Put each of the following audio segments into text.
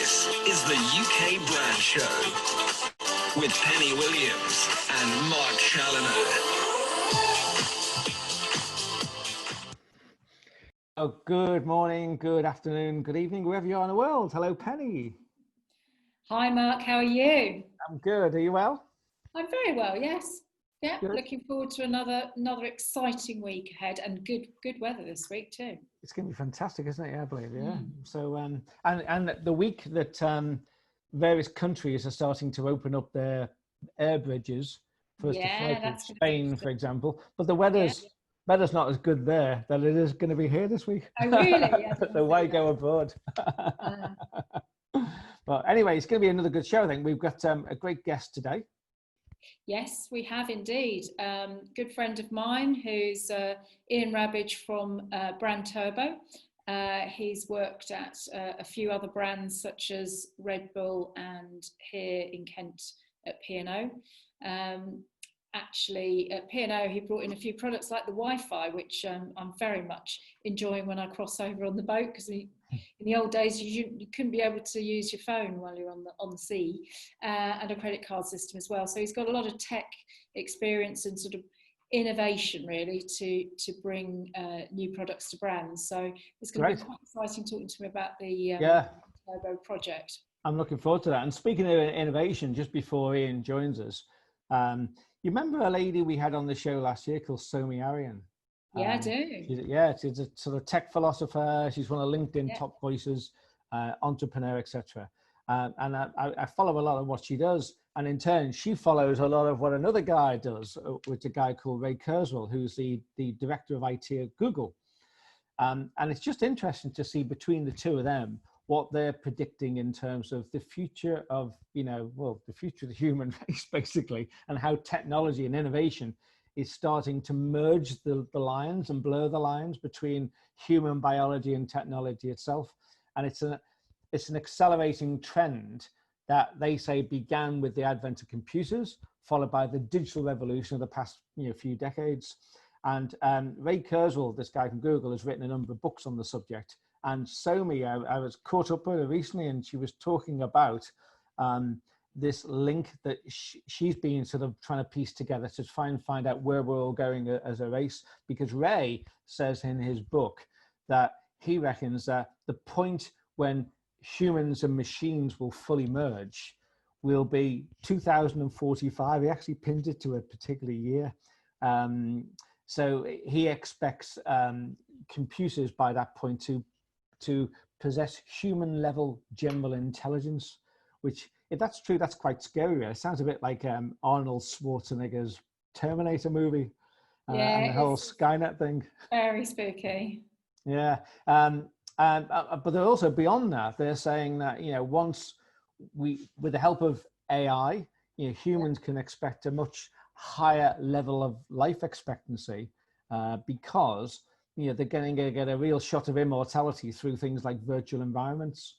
This is the UK Brand Show with Penny Williams and Mark Challinor. Oh, good morning, good afternoon, good evening, wherever you are in the world. Hello, Penny. Hi, Mark. How are you? I'm good. Are you well? I'm very well. Yes. Yeah. Good. Looking forward to another exciting week ahead, and good weather this week too. It's going to be fantastic, isn't it? Yeah, I believe. Yeah. So, and the week that various countries are starting to open up their air bridges for us to fly to Spain, for example. But the weather's not as good there than it is going to be here this week. Oh, really? Yeah, So why go abroad? But anyway, it's going to be another good show. I think we've got a great guest today. Yes, we have indeed. Good friend of mine who's Ian Rabbidge from Brandturbo. He's worked at a few other brands such as Red Bull and here in Kent at P&O. Actually, at P&O, he brought in a few products like the Wi-Fi, which I'm very much enjoying when I cross over on the boat, because in the old days you couldn't be able to use your phone while you're on the sea, and a credit card system as well. So he's got a lot of tech experience and sort of innovation really to bring new products to brands. So it's going to be quite exciting talking to him about the Turbo project. I'm looking forward to that. And speaking of innovation, just before Ian joins us, you remember a lady we had on the show last year called Somi Arian? Yeah, I do. She's a sort of tech philosopher. She's one of LinkedIn top voices, entrepreneur, etc. And I follow a lot of what she does. And in turn, she follows a lot of what another guy does, with a guy called Ray Kurzweil, who's the director of IT at Google. And it's just interesting to see between the two of them what they're predicting in terms of the future of, the future of the human race, basically, and how technology and innovation is starting to merge the lines and blur the lines between human biology and technology itself. And it's an accelerating trend that they say began with the advent of computers, followed by the digital revolution of the past few decades. And Ray Kurzweil, this guy from Google, has written a number of books on the subject. And Somi, I was caught up with her recently, and she was talking about this link that she's been sort of trying to piece together to try and find out where we're all going as a race. Because Ray says in his book that he reckons that the point when humans and machines will fully merge will be 2045. He actually pinned it to a particular year. So he expects computers by that point to possess human level general intelligence, which, if that's true, that's quite scary. It sounds a bit like Arnold Schwarzenegger's Terminator movie, and the whole Skynet thing. Very spooky. Yeah. But they're also beyond that. They're saying that, once with the help of AI, humans can expect a much higher level of life expectancy, because they're going to get a real shot of immortality through things like virtual environments.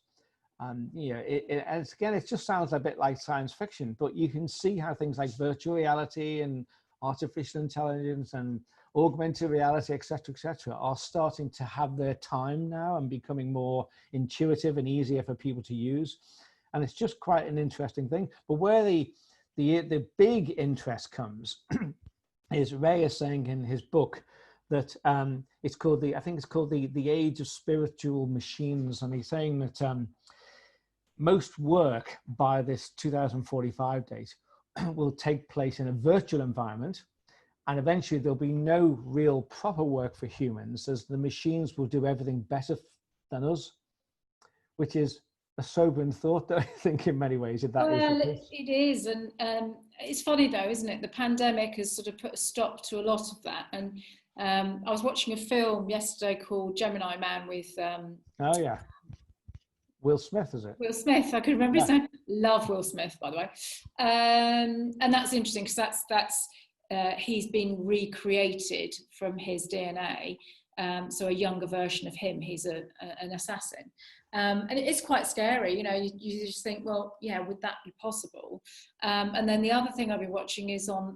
And it just sounds a bit like science fiction, but you can see how things like virtual reality and artificial intelligence and augmented reality, et cetera, are starting to have their time now and becoming more intuitive and easier for people to use. And it's just quite an interesting thing. But where the big interest comes is Ray is saying in his book that it's called the age of spiritual machines. And he's saying that most work by this 2045 date will take place in a virtual environment. And eventually there'll be no real proper work for humans, as the machines will do everything better than us, which is a sobering thought, I think, in many ways. If that is the case. It is. And it's funny, though, isn't it? The pandemic has sort of put a stop to a lot of that. And I was watching a film yesterday called Gemini Man with... Will Smith, is it? Will Smith, I could remember his name. Love Will Smith, by the way. And that's interesting, because that's he's been recreated from his DNA. So a younger version of him. He's an assassin. And it's quite scary, you just think, well, yeah, would that be possible? And then the other thing I've been watching is on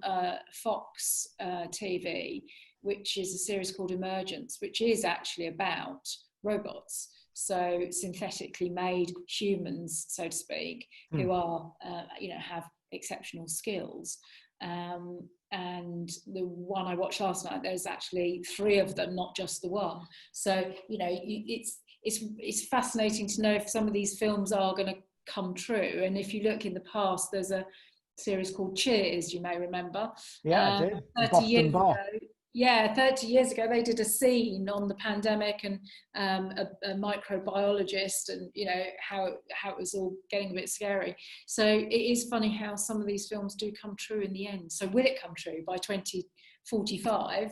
Fox TV, which is a series called Emergence, which is actually about robots. so synthetically made humans, so to speak, who are, have exceptional skills. And the one I watched last night, there's actually 3 of them, not just the one. So, it's fascinating to know if some of these films are going to come true. And if you look in the past, there's a series called Cheers, you may remember. Yeah, I did. 30 years ago. Yeah, 30 years ago, they did a scene on the pandemic and a microbiologist, and how it was all getting a bit scary. So it is funny how some of these films do come true in the end. So will it come true by 2045?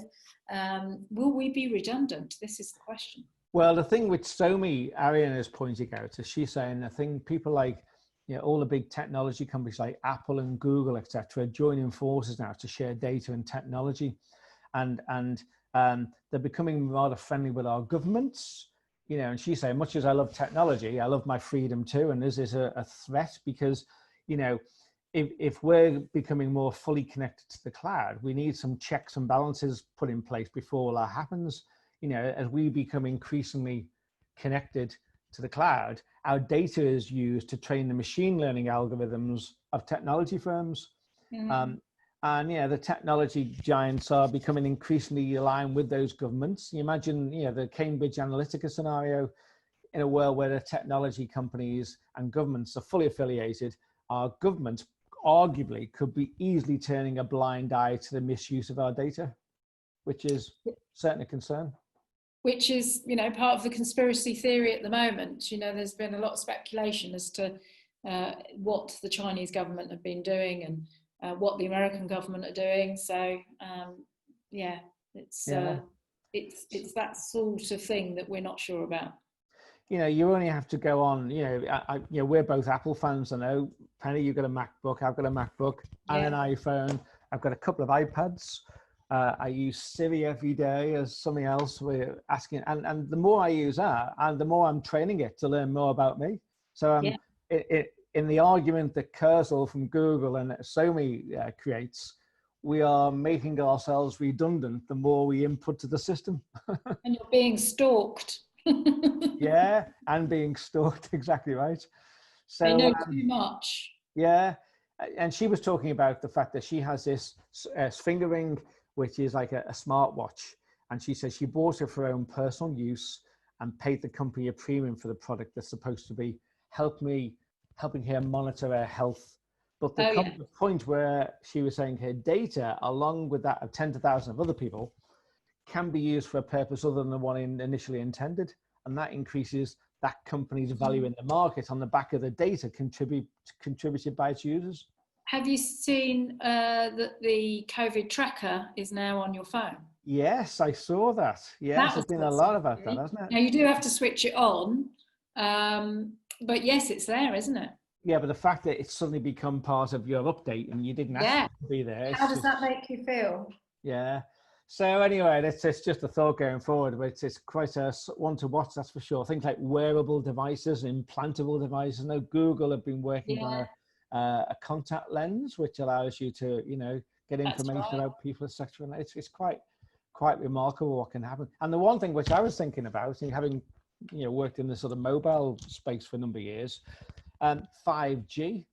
Will we be redundant? This is the question. Well, the thing which Somi Arian is pointing out is she's saying, I think people like, all the big technology companies like Apple and Google, etc., are joining forces now to share data and technology. And they're becoming rather friendly with our governments, and she's saying, much as I love technology, I love my freedom too. And this is a threat because, if we're becoming more fully connected to the cloud, we need some checks and balances put in place before all that happens. As we become increasingly connected to the cloud, our data is used to train the machine learning algorithms of technology firms. And the technology giants are becoming increasingly aligned with those governments. You imagine, the Cambridge Analytica scenario in a world where the technology companies and governments are fully affiliated. Our governments arguably could be easily turning a blind eye to the misuse of our data, which is certainly a concern. Which is, part of the conspiracy theory at the moment. There's been a lot of speculation as to what the Chinese government have been doing and what the American government are doing. So it's that sort of thing that we're not sure about. You only have to go on. We're both Apple fans. I know, Penny, you've got a MacBook. I've got a MacBook and an iPhone. I've got a couple of iPads. I use Siri every day as something else. We're asking, and the more I use that, and the more I'm training it to learn more about me. So in the argument that Kurzweil from Google and Somi creates, we are making ourselves redundant the more we input to the system. And you're being stalked. Yeah, and being stalked, exactly right. So they know too much. Yeah, and she was talking about the fact that she has this finger ring, which is like a smartwatch. And she says she bought it for her own personal use and paid the company a premium for the product that's supposed to be helping her monitor her health. But the point where she was saying her data, along with that of tens of thousands of other people, can be used for a purpose other than the one initially intended. And that increases that company's value in the market on the back of the data contributed by its users. Have you seen that the COVID tracker is now on your phone? Yes, I saw that. Yes, there's been a lot about that, hasn't it? Now, you do have to switch it on, but yes, it's there, isn't it? Yeah, but the fact that it's suddenly become part of your update and you didn't ask to be there. How does that make you feel? Yeah. So anyway, it's just a thought going forward, but it's quite a one to watch, that's for sure. Things like wearable devices, implantable devices. Now, Google have been working on a contact lens, which allows you to, get information about people, etc. And it's quite remarkable what can happen. And the one thing which I was thinking about, having worked in the sort of mobile space for a number of years, 5G.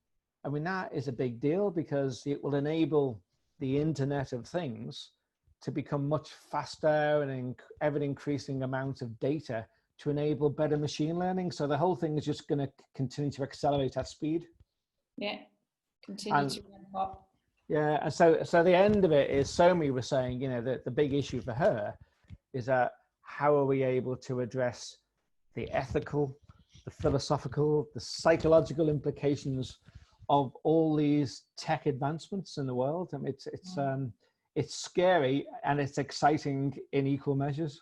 I mean, that is a big deal because it will enable the Internet of Things to become much faster and ever increasing amounts of data to enable better machine learning. So the whole thing is just going to continue to accelerate at speed. Yeah, continue to ramp up. Yeah, and so the end of it is, Somi was saying, that the big issue for her is that how are we able to address the ethical, the philosophical, the psychological implications of all these tech advancements in the world? I mean, it's scary and it's exciting in equal measures.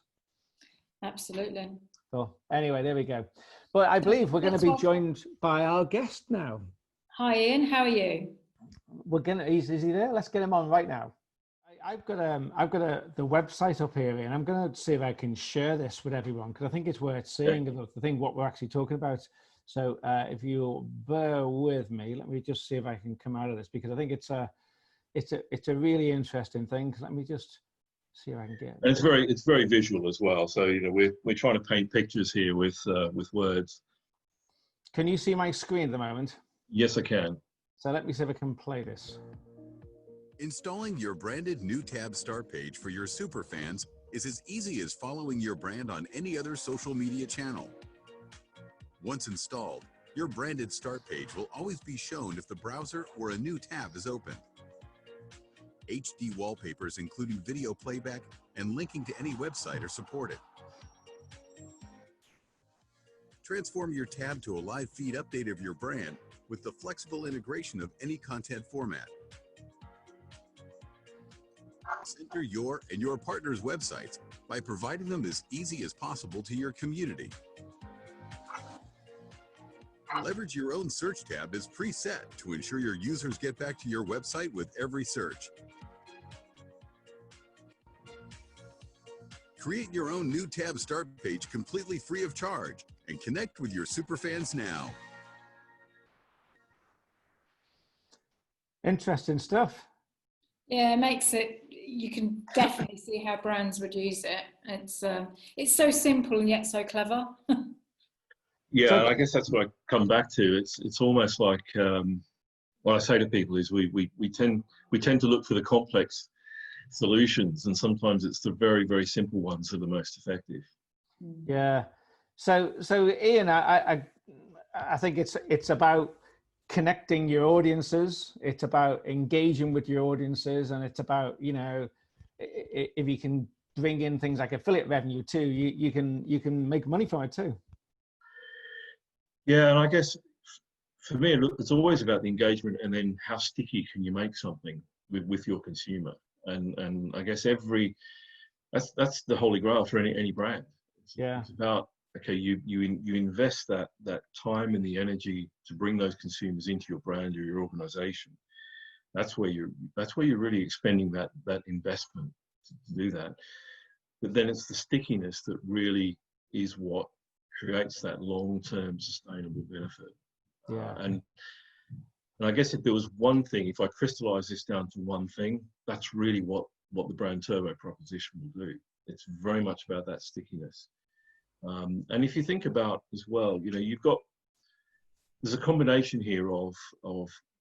Absolutely. So anyway, there we go. But I believe we're going to be joined by our guest now. Hi, Ian. How are you? Is he there? Let's get him on right now. I've got the website up here, and I'm going to see if I can share this with everyone because I think it's worth seeing the thing what we're actually talking about. So if you'll bear with me, let me just see if I can come out of this because I think it's a really interesting thing. Let me just See if I can get. And it's very visual as well. So we're trying to paint pictures here with words. Can you see my screen at the moment? Yes, I can. So let me see if I can play this. Installing your branded new tab start page for your superfans is as easy as following your brand on any other social media channel. Once installed, your branded start page will always be shown if the browser or a new tab is open. HD wallpapers including video playback and linking to any website are supported. Transform your tab to a live feed update of your brand with the flexible integration of any content format. Center your and your partners' websites by providing them as easy as possible to your community. Leverage your own search tab as preset to ensure your users get back to your website with every search. Create your own new tab start page completely free of charge and connect with your superfans now. Interesting stuff. Yeah, it makes it, you can definitely see how brands would use it. It's so simple and yet so clever. Yeah, So- I guess that's what I come back to. It's almost like what I say to people is we tend to look for the complex solutions, and sometimes it's the very, very simple ones that are the most effective. Yeah. So Ian, I think it's about connecting your audiences. It's about engaging with your audiences, and it's about, if you can bring in things like affiliate revenue too, you can make money from it too. Yeah, and I guess for me, it's always about the engagement, and then how sticky can you make something with your consumer. And I guess that's the holy grail for any brand. It's about, okay, you invest that time and the energy to bring those consumers into your brand or your organization. That's where you're really expending that investment to do that. But then it's the stickiness that really is what creates that long-term sustainable benefit. Yeah. And I guess if there was one thing, if I crystallize this down to one thing, that's really what the Brandturbo proposition will do. It's very much about that stickiness. And if you think about as well, there's a combination here of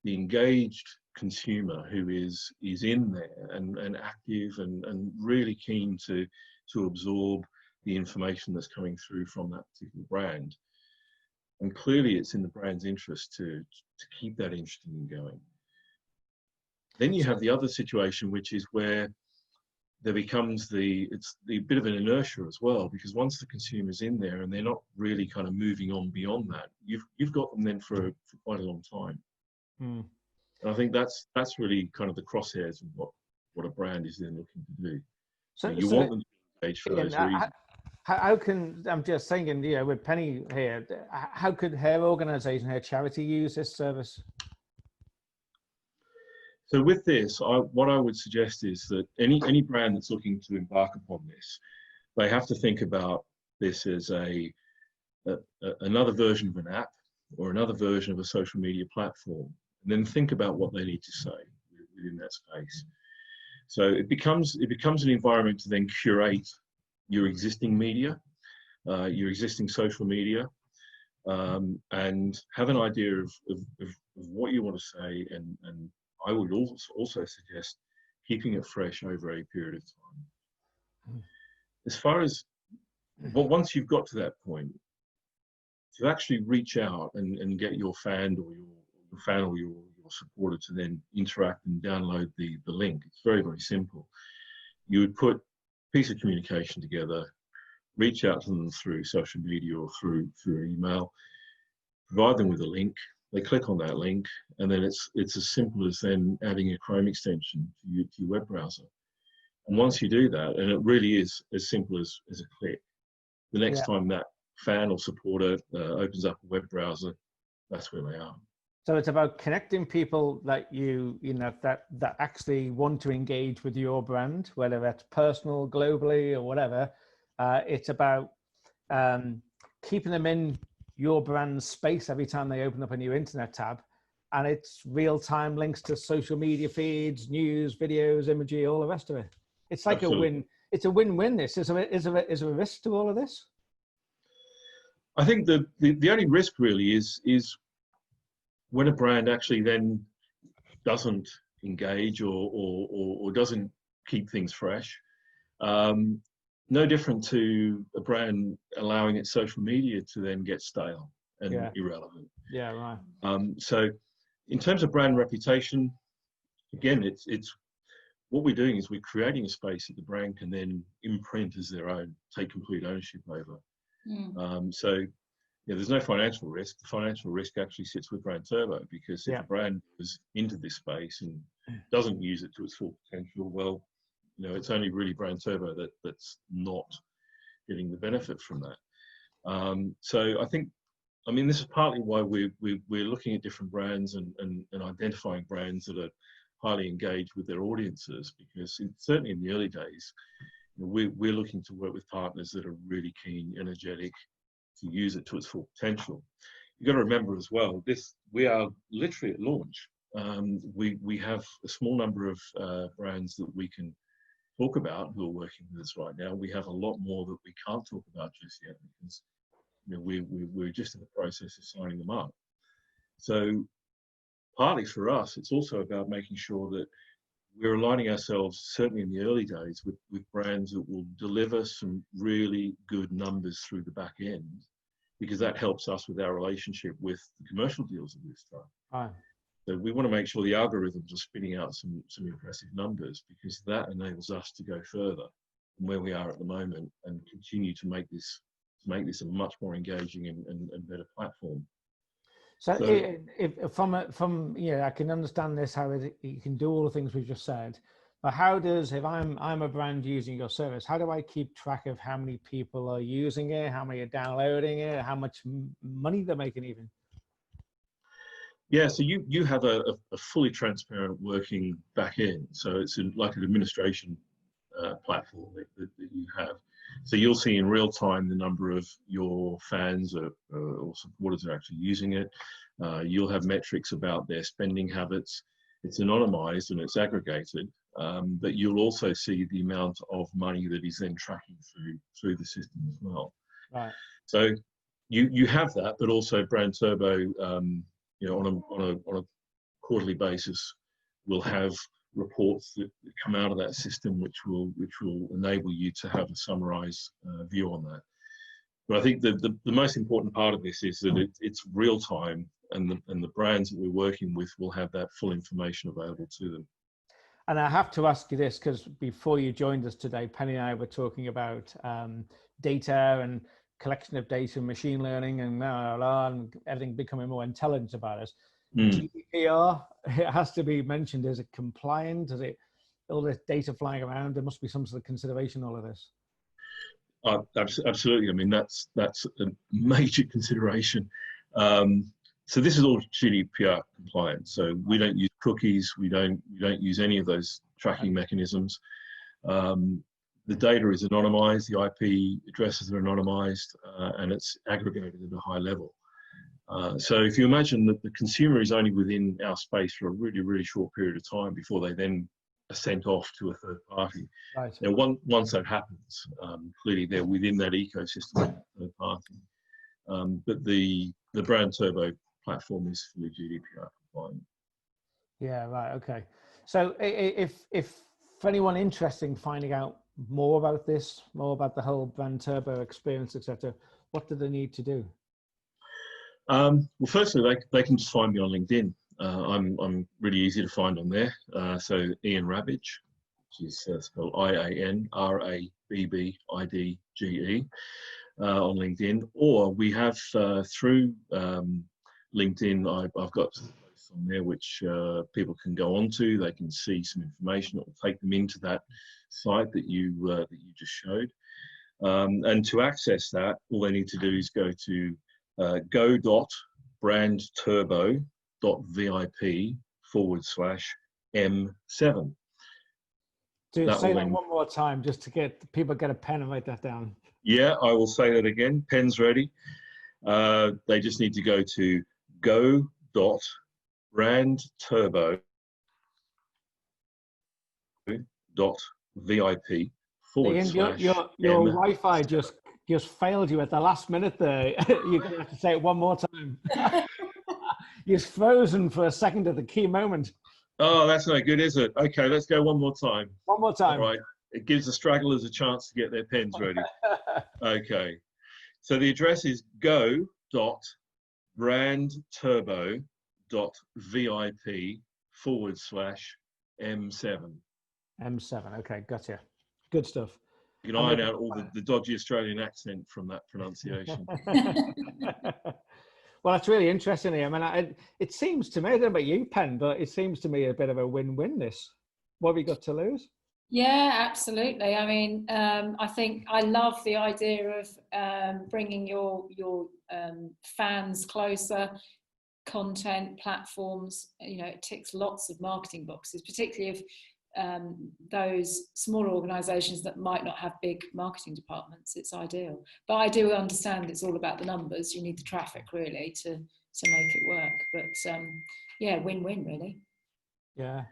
the engaged consumer who is in there and active and really keen to absorb the information that's coming through from that particular brand. And clearly it's in the brand's interest to keep that interesting and going. Then you have the other situation, which is where there becomes it's the bit of an inertia as well, because once the consumer's in there and they're not really kind of moving on beyond that, you've got them then for quite a long time. And I think that's really kind of the crosshairs of what a brand is then looking to do. So you want them to engage for those reasons. How can, I'm just thinking, with Penny here, how could her organization, her charity use this service? So with this, what I would suggest is that any brand that's looking to embark upon this, they have to think about this as another version of an app or another version of a social media platform, and then think about what they need to say within that space. So it becomes an environment to then curate your existing media, your existing social media, and have an idea of what you want to say, and I would also suggest keeping it fresh over a period of time. As far as, once you've got to that point, to actually reach out and get your fan or your supporter to then interact and download the link, it's very, very simple. You would put a piece of communication together, reach out to them through social media or through email, provide them with a link. They click on that link, and then it's as simple as then adding a Chrome extension to your web browser. And once you do that, and it really is as simple as a click, the next time that fan or supporter opens up a web browser, that's where they are. So it's about connecting people that that actually want to engage with your brand, whether that's personal, globally, or whatever. It's about keeping them in your brand's space every time they open up a new internet tab, and it's real-time links to social media feeds, news, videos, imagery, all the rest of it. It's like Absolutely. a win. It's a win-win. This is there a risk to all of this? I think the only risk really is when a brand actually then doesn't engage or doesn't keep things fresh. No different to a brand allowing its social media to then get stale and irrelevant. Yeah, right. So in terms of brand reputation, again, it's what we're doing is we're creating a space that the brand can then imprint as their own, take complete ownership over. So there's no financial risk. The financial risk actually sits with Brandturbo, because if a brand goes into this space and doesn't use it to its full potential, well, it's only really Brandturbo that's not getting the benefit from that. So I mean, this is partly why we're looking at different brands and identifying brands that are highly engaged with their audiences, because certainly in the early days, we're looking to work with partners that are really keen, energetic, to use it to its full potential. You've got to remember as well, we are literally at launch. We have a small number of brands that we can talk about who are working with us right now. We have a lot more that we can't talk about just yet, because we're just in the process of signing them up. So partly for us, it's also about making sure that we're aligning ourselves, certainly in the early days, with brands that will deliver some really good numbers through the back end, because that helps us with our relationship with the commercial deals that we've struck. Right. So we want to make sure the algorithms are spitting out some impressive numbers, because that enables us to go further from where we are at the moment and continue to make this a much more engaging and better platform. So if I can understand this, how you can do all the things we've just said, but how does, if I'm a brand using your service, how do I keep track of how many people are using it, how many are downloading it, how much money they're making even? Yeah, so you have a fully transparent working back end. So it's like an administration platform that you have. So you'll see in real time the number of your fans or supporters are actually using it. You'll have metrics about their spending habits. It's anonymized and it's aggregated, but you'll also see the amount of money that is then tracking through the system as well. Right. So you have that, but also Brandturbo, on a quarterly basis, will have reports that come out of that system, which will enable you to have a summarized view on that. But I think the most important part of this is that it's real time, and the brands that we're working with will have that full information available to them. And I have to ask you this, because before you joined us today, Penny and I were talking about data and collection of data, machine learning, and and everything becoming more intelligent about us. GDPR, it has to be mentioned. Is it compliant? Is it all this data flying around? There must be some sort of consideration, all of this. Absolutely. I mean, that's a major consideration. So this is all GDPR compliant. So we don't use cookies. We don't use any of those tracking mechanisms. The data is anonymized. The IP addresses are anonymized, and it's aggregated at a high level. So if you imagine that the consumer is only within our space for a really, really short period of time before they then are sent off to a third party. Right. Now, once that happens, clearly they're within that ecosystem of third party. But the Brandturbo platform is fully GDPR compliant. Yeah, right. Okay. So if for anyone interested in finding out more about this, more about the whole Brandturbo experience, etc., what do they need to do? Well, firstly, they can just find me on LinkedIn. I'm really easy to find on there. So Ian Rabbidge, which is spelled IANRABBIDGE, on LinkedIn. Or we have through LinkedIn, I've got some posts on there which people can go onto. They can see some information that will take them into that site that you just showed. And to access that, all they need to do is go to go.brandturbo.vip/M7. Say that one more time, just to get people get a pen and write that down. Yeah, I will say that again. Pen's ready. They just need to go to go.brandturbo.vip/M7. VIP Ian, your /M. Wi-Fi just failed you at the last minute there. You're going to have to say it one more time. You're frozen for a second at the key moment. Oh, that's no good, is it? Okay, let's go one more time. One more time. All right. It gives the stragglers a chance to get their pens ready. Okay. So the address is go.brandturbo.vip/M7. M7. Okay, gotcha. Good stuff. You can iron out all the dodgy Australian accent from that pronunciation. Well, that's really interesting. I mean, it seems to me, I don't know about you, Pen, but it seems to me a bit of a win-win, this. What have we got to lose? Yeah, absolutely. I mean, I think I love the idea of bringing your fans closer. Content platforms, it ticks lots of marketing boxes, particularly if those smaller organisations that might not have big marketing departments. It's ideal, but I do understand it's all about the numbers. You need the traffic really to make it work. But yeah, win-win really. Yeah.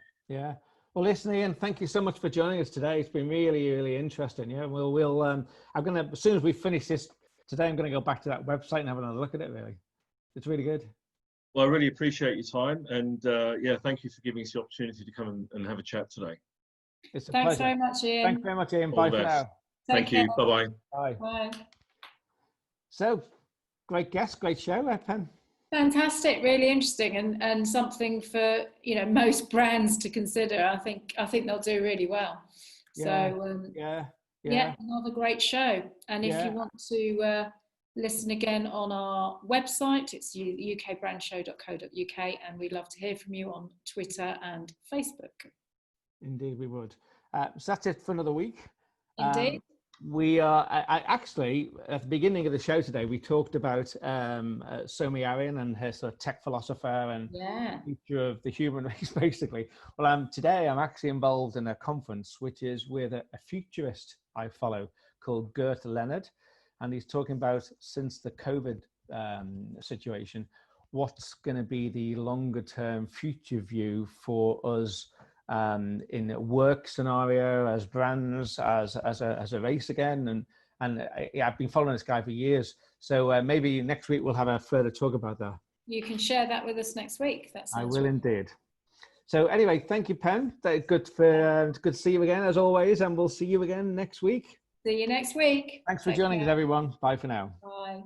Well, listen, Ian, thank you so much for joining us today. It's been really, really interesting. Yeah, we'll I'm gonna, as soon as we finish this today, I'm gonna go back to that website and have another look at it. Really, it's really good. Well, I really appreciate your time, and yeah, thank you for giving us the opportunity to come and have a chat today. It's a Thanks pleasure. very much, Ian. Thanks very much, Ian. All Bye the for best. now. Thank you. Bye-bye. Bye. Bye. So, great guest, great show, Pen. Fantastic, really interesting, and something for most brands to consider. I think they'll do really well. Yeah. So Yeah, another great show. And if you want to listen again on our website, it's ukbrandshow.co.uk, and we'd love to hear from you on Twitter and Facebook. Indeed, we would. So that's it for another week. Indeed. We are actually at the beginning of the show today. We talked about Somi Arian and her sort of tech philosopher and the future of the human race, basically. Well, today I'm actually involved in a conference which is with a futurist I follow called Gert Leonard, and he's talking about, since the COVID situation, what's going to be the longer term future view for us in a work scenario, as brands, as a race again, and I've been following this guy for years. So maybe next week we'll have a further talk about that. You can share that with us next week. I will indeed. So anyway, thank you, Pen. Good to see you again as always, and we'll see you again next week. See you next week. Thanks for joining us, everyone. Bye for now. Bye.